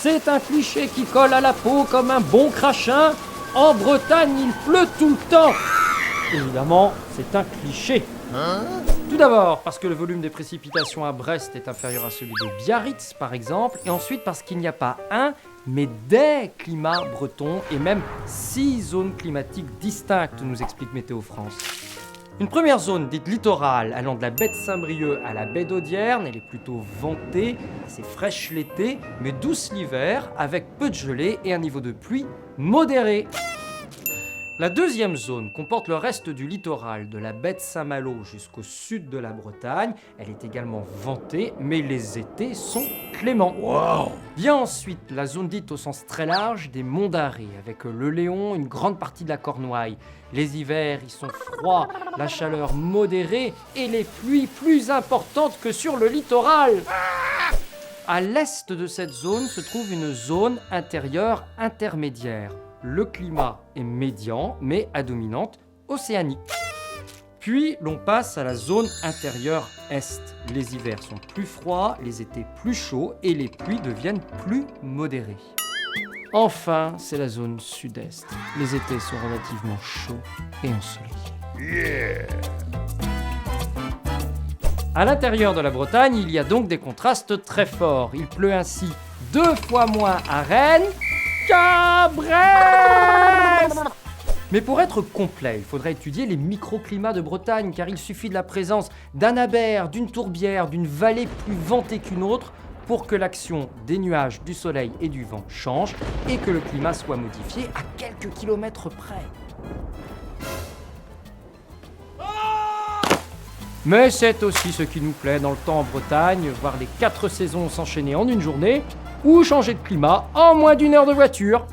C'est un cliché qui colle à la peau comme un bon crachin. En Bretagne, il pleut tout le temps. Évidemment, c'est un cliché. Tout d'abord, parce que le volume des précipitations à Brest est inférieur à celui de Biarritz, par exemple, et ensuite parce qu'il n'y a pas un, mais des climats bretons, et même 6 zones climatiques distinctes, nous explique Météo France. Une première zone dite littorale, allant de la baie de Saint-Brieuc à la baie d'Audierne, elle est plutôt ventée, assez fraîche l'été, mais douce l'hiver, avec peu de gelée et un niveau de pluie modéré. La deuxième zone comporte le reste du littoral, de la baie de Saint-Malo jusqu'au sud de la Bretagne. Elle est également ventée, mais les étés sont cléments. Wow. Vient ensuite la zone dite au sens très large des Monts d'Arrée, avec le Léon, une grande partie de la Cornouaille. Les hivers y sont froids, la chaleur modérée et les pluies plus importantes que sur le littoral. À l'est de cette zone se trouve une zone intérieure intermédiaire. Le climat est médian, mais à dominante océanique. Puis l'on passe à la zone intérieure est. Les hivers sont plus froids, les étés plus chauds et les pluies deviennent plus modérées. Enfin, c'est la zone sud-est. Les étés sont relativement chauds et ensoleillés. À l'intérieur de la Bretagne, il y a donc des contrastes très forts. Il pleut ainsi 2 fois moins à Rennes qu'à Brest. Mais pour être complet, il faudrait étudier les microclimats de Bretagne, car il suffit de la présence d'un aber, d'une tourbière, d'une vallée plus ventée qu'une autre pour que l'action des nuages, du soleil et du vent change et que le climat soit modifié à quelques kilomètres près. Mais c'est aussi ce qui nous plaît dans le temps en Bretagne, voir les 4 saisons s'enchaîner en une journée ou changer de climat en moins d'1 heure de voiture.